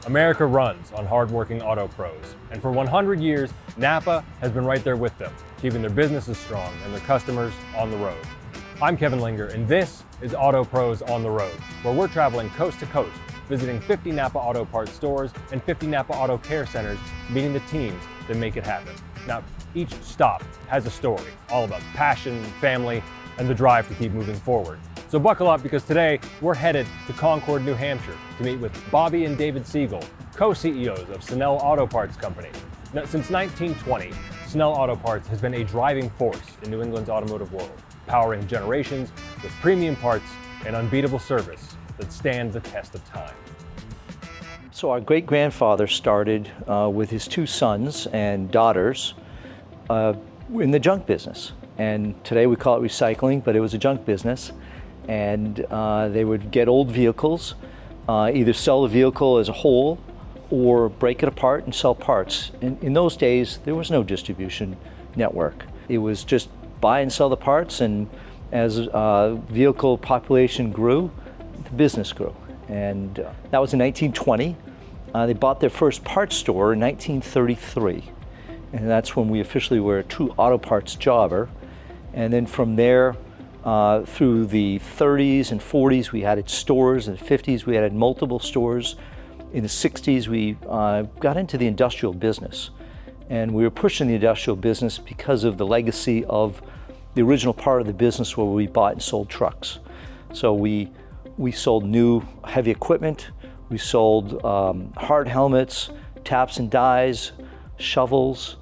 America runs on hardworking auto pros, and for 100 years, NAPA has been right there with them, keeping their businesses strong and their customers on the road. I'm Kevin Linger, and this is Auto Pros on the Road, where we're traveling coast to coast, visiting 50 NAPA Auto Parts stores and 50 NAPA Auto Care Centers, meeting the teams that make it happen. Now, each stop has a story, all about passion, family, and the drive to keep moving forward. So buckle up, because today we're headed to Concord, New Hampshire to meet with Bobby and David Siegel, co-CEOs of Sanel Auto Parts Company. Now, since 1920, Sanel Auto Parts has been a driving force in New England's automotive world, powering generations with premium parts and unbeatable service that stand the test of time. So our great-grandfather started with his two sons and daughters in the junk business. And today we call it recycling, but it was a junk business. And they would get old vehicles, either sell the vehicle as a whole or break it apart and sell parts. In those days, there was no distribution network. It was just buy and sell the parts, and as vehicle population grew, the business grew. And that was in 1920. They bought their first parts store in 1933. And that's when we officially were a true auto parts jobber. And then from there, through the 30s and 40s, we added stores. In the 50s, we added multiple stores. In the 60s, we got into the industrial business. And we were pushing the industrial business because of the legacy of the original part of the business where we bought and sold trucks. So we sold new heavy equipment. We sold hard helmets, taps and dies, shovels,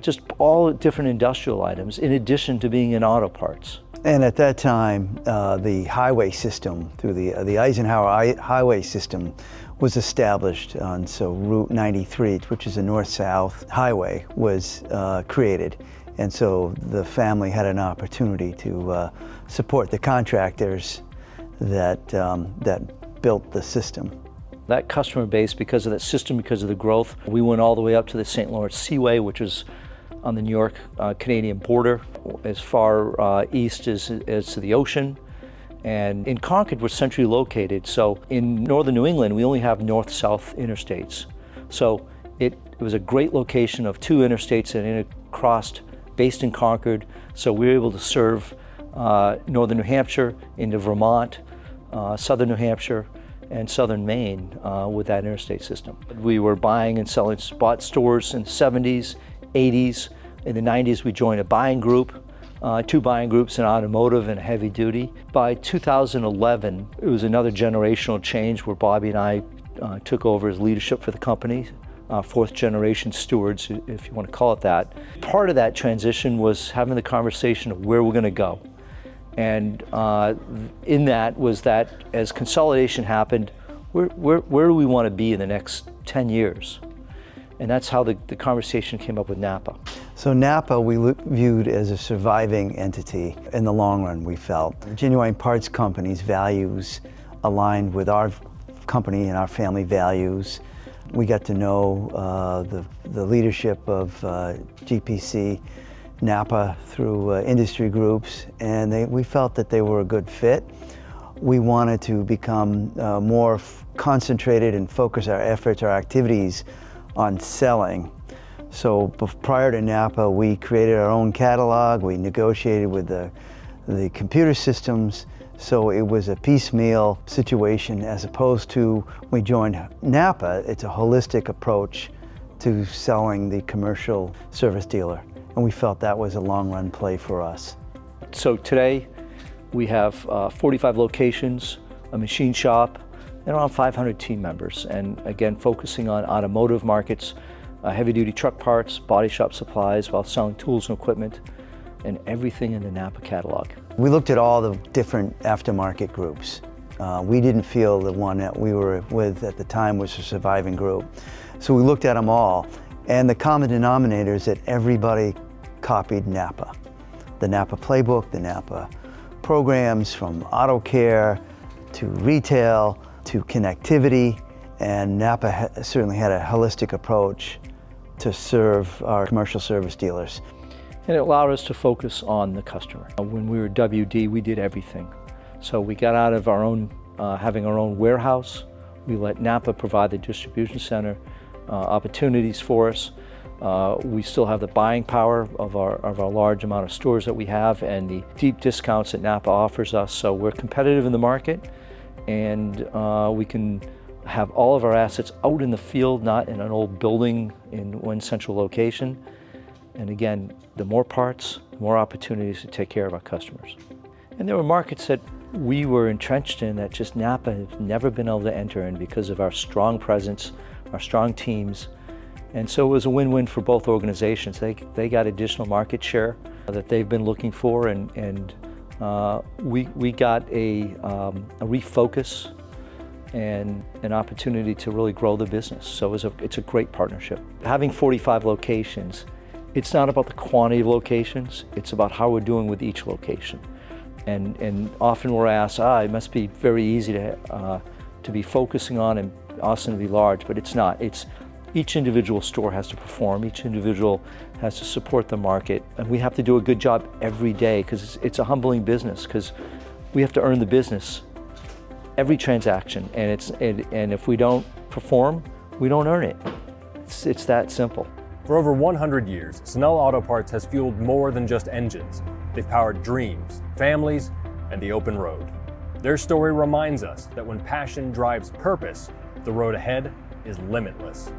just all different industrial items, in addition to being in auto parts. And at that time, the highway system, through the Eisenhower highway system, was established. And so Route 93, which is a north-south highway, was created. And so the family had an opportunity to support the contractors that built the system. That customer base, because of that system, because of the growth, we went all the way up to the St. Lawrence Seaway, which is on the New York-Canadian border, as far east as to the ocean. And in Concord, we're centrally located. So in northern New England, we only have north-south interstates. So it was a great location of two interstates that intercrossed, based in Concord. So we were able to serve northern New Hampshire into Vermont, southern New Hampshire, and southern Maine with that interstate system. We were buying and selling spot stores in the 70s, 80s. In the 90s, we joined a buying group, two buying groups in automotive and heavy duty. By 2011, it was another generational change where Bobby and I took over as leadership for the company, fourth generation stewards, if you want to call it that. Part of that transition was having the conversation of where we're going to go. And in that was that as consolidation happened, where do we want to be in the next 10 years? And that's how the conversation came up with NAPA. So NAPA we viewed as a surviving entity in the long run, we felt. Genuine Parts Company's values aligned with our company and our family values. We got to know the leadership of GPC, NAPA through industry groups, and we felt that they were a good fit. We wanted to become more concentrated and focus our efforts, our activities on selling. So prior to NAPA, we created our own catalog, we negotiated with the computer systems, so it was a piecemeal situation as opposed to we joined NAPA, it's a holistic approach to selling the commercial service dealer. And we felt that was a long-run play for us. So today, we have 45 locations, a machine shop, and around 500 team members. And again, focusing on automotive markets, heavy-duty truck parts, body shop supplies, while selling tools and equipment, and everything in the NAPA catalog. We looked at all the different aftermarket groups. We didn't feel the one that we were with at the time was a surviving group. So we looked at them all. And the common denominator is that everybody copied NAPA. The NAPA playbook, the NAPA programs, from auto care to retail to connectivity, and NAPA certainly had a holistic approach to serve our commercial service dealers. And it allowed us to focus on the customer. When we were WD, we did everything. So we got out of our own, having our own warehouse. We let NAPA provide the distribution center opportunities for us. We still have the buying power of our large amount of stores that we have and the deep discounts that NAPA offers us. So we're competitive in the market, and we can have all of our assets out in the field, not in an old building in one central location. And again, the more parts, the more opportunities to take care of our customers. And there were markets that we were entrenched in that just NAPA has never been able to enter in because of our strong presence, our strong teams. And so it was a win-win for both organizations. They got additional market share that they've been looking for, and we got a refocus and an opportunity to really grow the business. So it's a great partnership. Having 45 locations, it's not about the quantity of locations, it's about how we're doing with each location. And often we're asked, it must be very easy to be focusing on and Austin to be large, but it's not. It's each individual store has to perform, each individual has to support the market, and we have to do a good job every day because it's a humbling business, because we have to earn the business every transaction, and if we don't perform, we don't earn it. It's that simple. For over 100 years, Sanel Auto Parts has fueled more than just engines. They've powered dreams, families, and the open road. Their story reminds us that when passion drives purpose, the road ahead is limitless.